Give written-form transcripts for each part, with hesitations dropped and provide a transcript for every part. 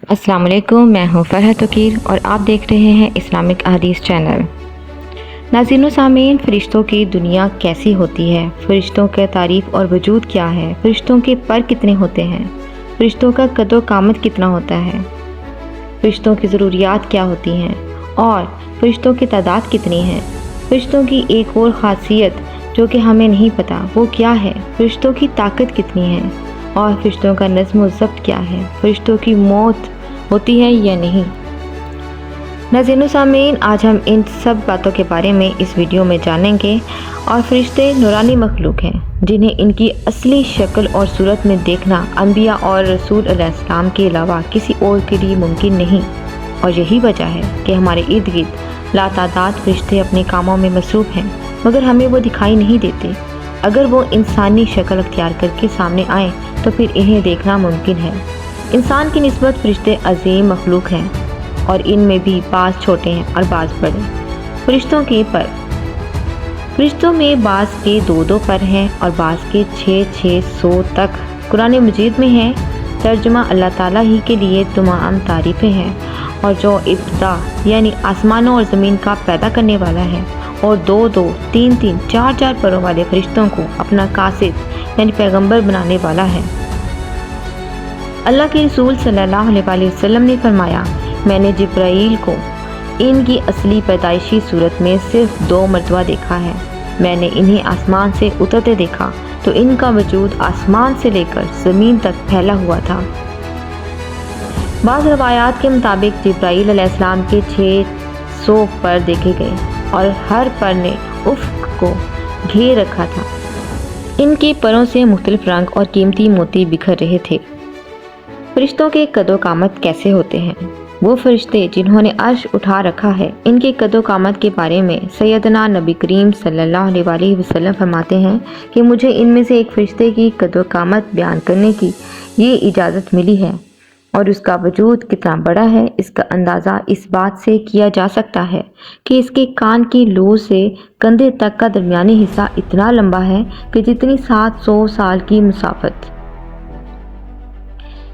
अस्सलाम वालेकुम, मैं हूँ फरहत वकील और आप देख रहे हैं इस्लामिक अहदीस चैनल। नाज़रीन व सामीन, फ़रिश्तों की दुनिया कैसी होती है, फ़रिश्तों का तारीफ़ और वजूद क्या है, फ़रिश्तों के पर कितने होते हैं, फ़रिश्तों का कदो कामत कितना होता है, फ़रिश्तों की ज़रूरियात क्या होती हैं और फ़रिश्तों की तादाद कितनी है। फ़रिश्तों की एक और ख़ासियत जो कि हमें नहीं पता वो क्या है, फ़रिश्तों की ताकत कितनी है और फ़रिश्तों का नज़्म व ज़ब्त क्या है, फ़रिश्तों की मौत होती है या नहीं। नाज़रीन सामीन, आज हम इन सब बातों के बारे में इस वीडियो में जानेंगे। और फ़रिश्ते नूरानी मखलूक हैं जिन्हें इनकी असली शक्ल और सूरत में देखना अम्बिया और रसूल अलैहिस्सलाम के अलावा किसी और के लिए मुमकिन नहीं। और यही वजह है कि हमारे इर्द गिर्द लातादाद फ़रिश्ते अपने कामों में मसरूफ़ हैं, मगर हमें वो दिखाई नहीं देते। अगर वो इंसानी शक्ल अख्तियार करके सामने आए तो फिर इन्हें देखना मुमकिन है। इंसान की निस्बत फ़रिश्ते अजीम मखलूक हैं और इनमें भी बाज़ छोटे हैं और बाज़ बड़े। फ़रिश्तों के पर, फ़रिश्तों में बाज़ के 2-2 पर हैं और बाज़ के 600 तक कुरान मजीद में हैं। तर्जुमा अल्लाह ताला ही के लिए तमाम तारीफ़ें हैं और जो इब्तिदा यानी आसमानों और ज़मीन का पैदा करने वाला है और 2-2, 3-3, 4-4 परों वाले फ़रिश्तों को अपना कासिद यानी पैगंबर बनाने वाला है। अल्लाह के रसूल सल्लल्लाहु अलैहि वसल्लम ने फरमाया, मैंने जिब्राईल को इनकी असली पैदाइशी सूरत में सिर्फ 2 मरतबा देखा है। मैंने इन्हें आसमान से उतरते देखा तो इनका वजूद आसमान से लेकर ज़मीन तक फैला हुआ था। बाज़ रवायात के मुताबिक जिब्राईल अलैहिस्सलाम के 600 पर देखे गए और हर पर ने उफ़्क़ को घेर रखा था। इनके परों से मुख्तलिफ रंग और कीमती मोती बिखर रहे थे। फ़रिश्तों के कदो कामत कैसे होते हैं? वो फ़रिश्ते जिन्होंने अर्श उठा रखा है, इनके कदो कामत के बारे में सैयदना नबी करीम सल्लल्लाहु अलैहि वसल्लम फरमाते हैं कि मुझे इनमें से एक फ़रिश्ते की कदो कामत बयान करने की ये इजाज़त मिली है और उसका वजूद कितना बड़ा है इसका अंदाज़ा इस बात से किया जा सकता है कि इसके कान की लू से कंधे तक का दरमियानी हिस्सा इतना लंबा है कि जितनी 700 साल की मुसाफत।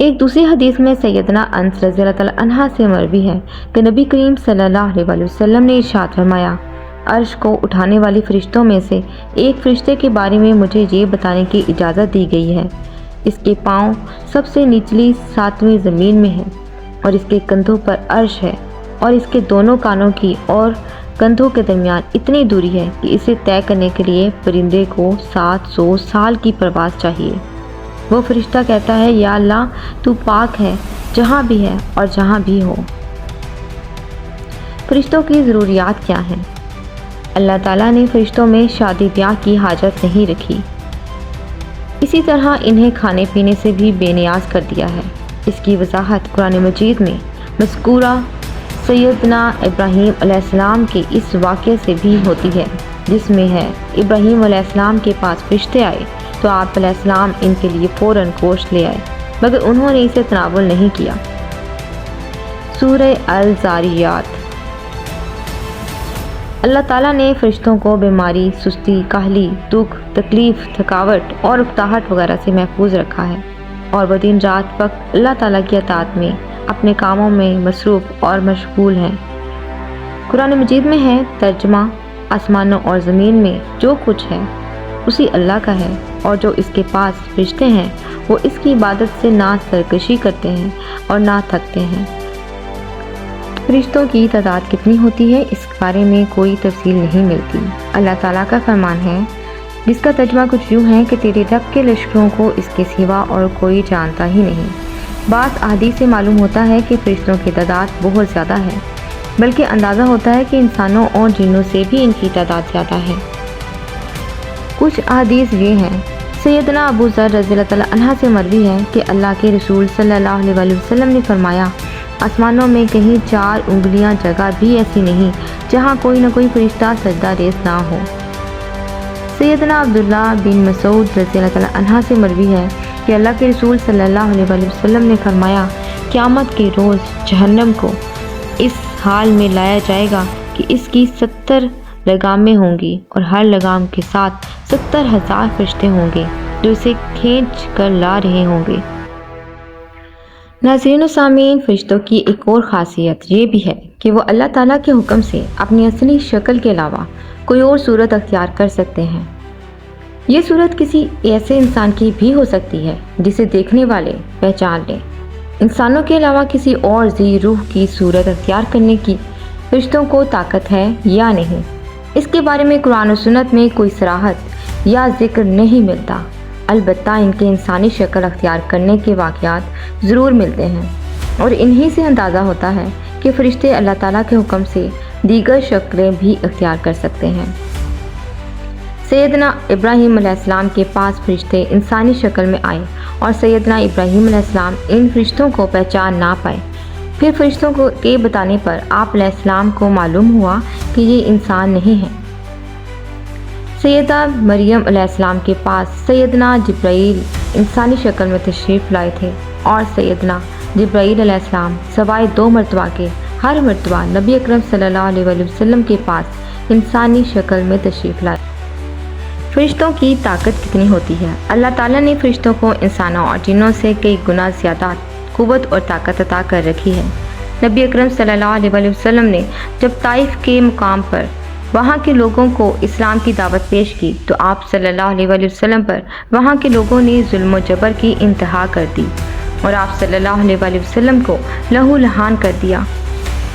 एक दूसरी हदीस में सैयदना अनस रज़ियल्लाहु तआला अन्हा से मरवी है कि नबी करीम सल्लल्लाहु अलैहि वसल्लम ने इरशाद फरमाया, अर्श को उठाने वाले फ़रिश्तों में से एक फ़रिश्ते के बारे में मुझे ये बताने की इजाज़त दी गई है, इसके पाँव सबसे निचली 7वीं ज़मीन में है और इसके कंधों पर अर्श है और इसके दोनों कानों की और कंधों के दरमियान इतनी दूरी है कि इसे तय करने के लिए परिंदे को 700 साल की परवाज़ चाहिए। वो फ़रिश्ता कहता है, या अल्लाह तू पाक है जहाँ भी है और जहाँ भी हो। फ़रिश्तों की ज़रूरियात क्या हैं? अल्लाह ताला ने फ़रिश्तों में शादी ब्याह की हाजत नहीं रखी। इसी तरह इन्हें खाने पीने से भी बेनियाज कर दिया है। इसकी वजाहत कुरान मजीद में मज़कूरा सैयदना इब्राहीम अलैहिस्सलाम के इस वाक़े से भी होती है, जिसमें है इब्राहीम अलैहिस्सलाम के पास फ़रिश्ते आए तो आप अलैहिस्सलाम इनके लिए फ़ौरन गोश्त ले आए, मगर उन्होंने इसे तनावुल नहीं किया। सूरह अल-ज़ारियात। अल्लाह ताला ने फ़रिश्तों को बीमारी, सुस्ती, काहली, दुख, तकलीफ़, थकावट और उकताहट वगैरह से महफूज रखा है और वह दिन रात वक्त अल्लाह ताला की अताअत में अपने कामों में मसरूफ़ और मशगूल हैं। कुरान मजीद में है, तर्जुमा आसमानों और ज़मीन में जो कुछ है उसी अल्लाह का है और जो इसके पास फ़रिश्ते हैं वो इसकी इबादत से ना सरकशी करते हैं और ना थकते हैं। फ़रिश्तों की तादाद कितनी होती है इस बारे में कोई तफसील नहीं मिलती। अल्लाह ताला का फरमान है जिसका तर्जुमा कुछ यूँ है कि तेरे रब के लश्करों को इसके सिवा और कोई जानता ही नहीं। बाज़ अहादीस से मालूम होता है कि फ़रिश्तों की तादाद बहुत ज़्यादा है, बल्कि अंदाज़ा होता है कि इंसानों और जिन्नों से भी इनकी तादाद ज़्यादा है। कुछ अहादीस ये हैं, सैयदना अबू ज़र रज़ियल्लाहु तआला अन्हा से मरवी है कि अल्लाह के रसूल सल्लल्लाहु अलैहि वसल्लम ने फरमाया, आसमानों में कहीं 4 उंगलियां जगह भी ऐसी नहीं जहां कोई न कोई फ़रिश्ता सजदा रेज़ ना हो। सैयदना अब्दुल्ला बिन मसूद रज़ियल्लाहु तआला अन्हा से मरवी है कि अल्लाह के रसूल सल्लल्लाहु अलैहि वसल्लम ने फरमाया, क़यामत के रोज़ जहन्नम को इस हाल में लाया जाएगा कि इसकी 70 लगामें होंगी और हर लगाम के साथ 70,000 फ़रिश्ते होंगे जो इसे खींच कर ला रहे होंगे। नाज़रीन و सामीन, फरिश्तों की एक और ख़ासियत ये भी है कि वो अल्लाह ताला के हुक्म से अपनी असली शक्ल के अलावा कोई और सूरत अख्तियार कर सकते हैं। ये सूरत किसी ऐसे इंसान की भी हो सकती है जिसे देखने वाले पहचान लें। इंसानों के अलावा किसी और ज़ी रूह की सूरत अख्तियार करने की फरिश्तों को ताकत है या नहीं, इसके बारे में कुरान और सुन्नत में कोई सराहत या जिक्र नहीं मिलता। अलबत्ता इनके इंसानी शक्ल अख्तियार करने के वाक़यात ज़रूर मिलते हैं और इन्हीं से अंदाज़ा होता है कि फ़रिश्ते अल्लाह ताला के हुक्म से दीगर शक्लें भी अख्तियार कर सकते हैं। सैयदना इब्राहीम अलैहिस्सलाम के पास फ़रिश्ते इंसानी शक्ल में आए और सैयदना इब्राहीम अलैहिस्सलाम इन फ़रिश्तों को पहचान ना पाए। फिर फ़रिश्तों के बताने पर आप अलैहिस्सलाम को मालूम हुआ कि ये इंसान नहीं है। सैयदा मरियम अलैहिस्सलाम के पास सैयदना जिब्राईल इंसानी शक्ल में तशरीफ़ लाए थे और सैयदना जिब्राईल अलैहिस्सलाम सवाए 2 मरतबा के हर मरतबा नबी अकरम सल्लल्लाहु अलैहि वसल्लम के पास इंसानी शक्ल में तशरीफ़ लाए। फ़रिश्तों की ताकत कितनी होती है? अल्लाह ताला ने फ़रिश्तों को इंसानों और जिन्नों से कई गुना ज़्यादा क़ुव्वत और ताकत अता कर रखी है। नबी अकरम सल्लल्लाहु अलैहि वसल्लम ने जब ताइफ के मुकाम पर वहाँ के लोगों को इस्लाम की दावत पेश की तो आप सल्लल्लाहु अलैहि वसल्लम पर वहाँ के लोगों ने जुल्म व जबर की इंतहा कर दी और आप सल्लल्लाहु अलैहि वसल्लम को लहू लहान कर दिया।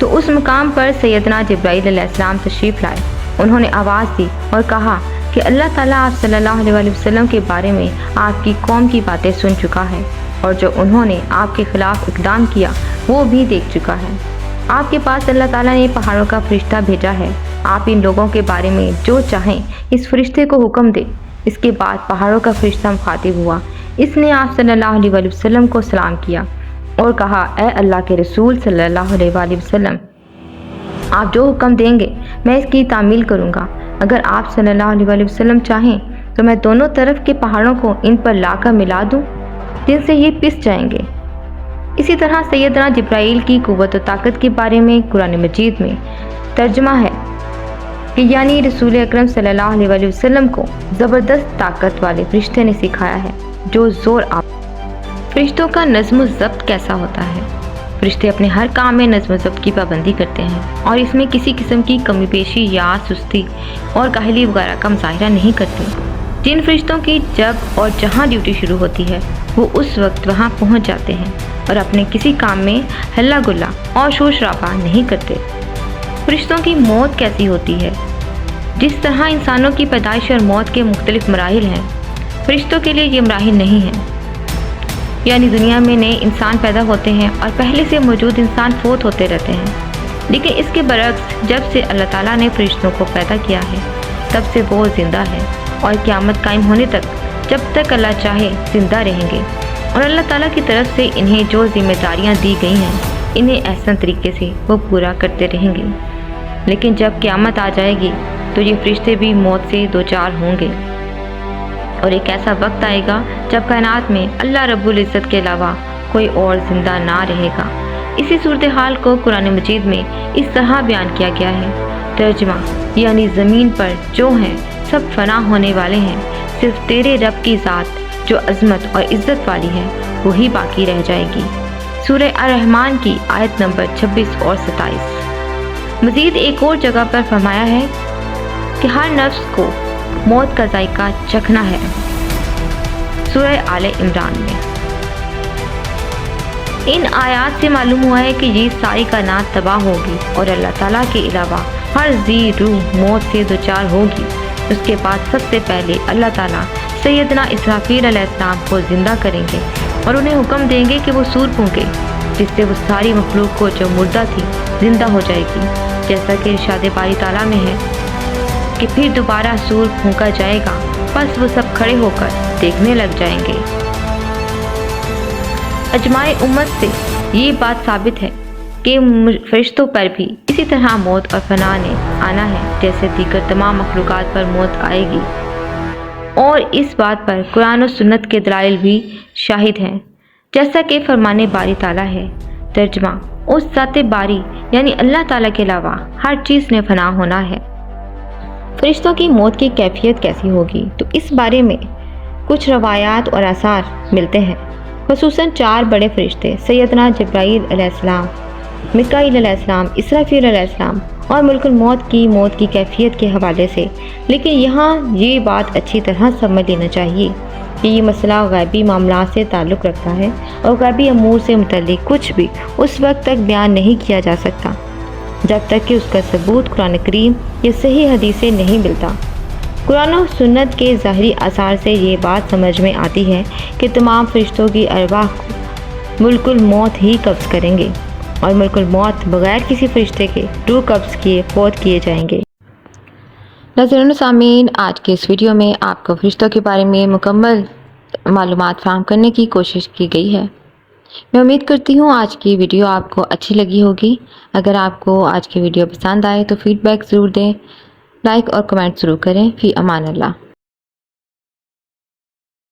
तो उस मुकाम पर सैयदना जिब्राईल अलैहिस्सलाम तशरीफ़ लाए। उन्होंने आवाज़ दी और कहा कि अल्लाह ताला आप सल्लल्लाहु अलैहि वसल्लम के बारे में आपकी कौम की बातें सुन चुका है और जो उन्होंने आपके ख़िलाफ़ इक़दाम किया वो भी देख चुका है। आपके पास अल्लाह ताला ने पहाड़ों का फ़रिश्ता भेजा है। आप इन लोगों के बारे में जो चाहें इस फ़रिश्ते को हुक्म दें। इसके बाद पहाड़ों का फ़रिश्ता मुखातिब हुआ। इसने आप सल्लल्लाहु अलैहि वसल्लम को सलाम किया और कहा, ए अल्लाह के रसूल सल्लल्लाहु अलैहि वसल्लम, आप जो हुक्म देंगे मैं इसकी तामील करूँगा। अगर आप सल्लल्लाहु अलैहि वसल्लम चाहें तो मैं दोनों तरफ के पहाड़ों को इन पर लाकर मिला दूँ जिनसे ये पिस जाएंगे। इसी तरह सैयदना जिब्राईल की क़ुव्वत और ताकत के बारे में कुरान मजीद में तर्जुमा है कि यानी रसूल अकरम सल्लल्लाहु अलैहि वसल्लम को ज़बरदस्त ताकत वाले फ़रिश्ते ने सिखाया है जो ज़ोर आप। फ़रिश्तों का नज़्म ज़ब्त कैसा होता है? फ़रिश्ते अपने हर काम में नज़्म ज़ब्त की पाबंदी करते हैं और इसमें किसी किस्म की कमी पेशी या सुस्ती और काहली वगैरह का मुज़ाहिरा नहीं करते। जिन फ़रिश्तों की जब और जहाँ ड्यूटी शुरू होती है वो उस वक्त वहाँ पहुँच जाते हैं और अपने किसी काम में हल्ला गुल्ला और शोर शराबा नहीं करते। फ़रिश्तों की मौत कैसी होती है? जिस तरह इंसानों की पैदाइश और मौत के मुख्तलिफ मराहिल हैं, फ़रिश्तों के लिए ये मराहिल नहीं हैं। यानी दुनिया में नए इंसान पैदा होते हैं और पहले से मौजूद इंसान फोत होते रहते हैं। लेकिन इसके बरक्स जब से अल्लाह ताला ने फ़रिश्तों को पैदा किया है तब से वो ज़िंदा है और क़यामत कायम होने तक जब तक अल्लाह चाहे ज़िंदा रहेंगे और अल्लाह ताला की तरफ से इन्हें जो जिम्मेदारियां दी गई हैं इन्हें ऐसा तरीके से वो पूरा करते रहेंगे। लेकिन जब क़यामत आ जाएगी तो ये फ़रिश्ते भी मौत से दो चार होंगे और एक ऐसा वक्त आएगा जब कायनात में अल्लाह रब्बुल इज़्ज़त के अलावा कोई और ज़िंदा ना रहेगा। इसी सूरत हाल को कुरान मजीद में इस तरह बयान किया गया है। तर्जुमा यानी ज़मीन पर जो हैं सब फना होने वाले हैं, सिर्फ तेरे रब की ज़ात जो अज़मत और इज़्ज़त वाली है वही बाकी रह जाएगी। सूरह अर-रहमान की आयत नंबर 26 और 27। मज़ीद एक और जगह पर फरमाया है कि हर नफ्स को मौत का जायका चखना है। सूरह आले इमरान में इन आयात से मालूम हुआ है कि ये सारी कायनात तबाह होगी और अल्लाह ताला के अलावा हर जी रूह मौत से दो चार होगी। उसके बाद सबसे पहले अल्लाह ताला सैयदना इसराफील अलैहिस्सलाम को ज़िंदा करेंगे और उन्हें हुक्म देंगे कि वो सूर फूंके, जिससे वो सारी मखलूक को जो मुर्दा थी ज़िंदा हो जाएगी। जैसा कि इरशाद बारी ताला में है कि फिर दोबारा सूर फूंका जाएगा, बस वो सब खड़े होकर देखने लग जाएंगे। अजमाए उम्मत से ये बात साबित है कि फरिश्तों पर भी इसी तरह मौत और फना ने आना है जैसे दीगर तमाम मखलूक़ात पर मौत आएगी। और इस बात पर कुरान और सुन्नत के दलाइल भी शाहिद हैं, जैसा कि फरमाने बारी ताला है। तर्जुमा उस ज़ाते बारी यानी अल्लाह ताला के अलावा हर चीज़ ने फना होना है। फरिश्तों की मौत की कैफियत कैसी होगी तो इस बारे में कुछ रवायात और आसार मिलते हैं। خصوصاً 4 بڑے فرشتے سیدنا جبرائیل علیہ السلام، میکائیل علیہ السلام، اسرافیل علیہ السلام اور ملک الموت کی موت کی کیفیت کے حوالے سے۔ لیکن یہاں یہ بات اچھی طرح سمجھ لینا چاہیے کہ یہ مسئلہ غیبی معاملات سے تعلق رکھتا ہے اور غیبی امور سے متعلق کچھ بھی اس وقت تک بیان نہیں کیا جا سکتا جب تک کہ اس کا ثبوت قرآن کریم یا صحیح حدیث سے نہیں ملتا۔ قرآن و سنت کے ظاہری آثار سے یہ بات سمجھ میں آتی ہے کہ تمام فرشتوں کی ارواح کو ملک الموت ہی قبض کریں گے اور ملک الموت بغیر کسی فرشتے کے روح قبض کیے فوت کیے جائیں گے۔ ناظرین و سامعین، آج کے اس ویڈیو میں آپ کو فرشتوں کے بارے میں مکمل معلومات فراہم کرنے کی کوشش کی گئی ہے۔ میں امید کرتی ہوں آج کی ویڈیو آپ کو اچھی لگی ہوگی۔ اگر آپ کو آج کی ویڈیو پسند آئے تو فیڈ بیک ضرور دیں، لائک اور کمنٹ ضرور کریں۔ فی امان اللہ۔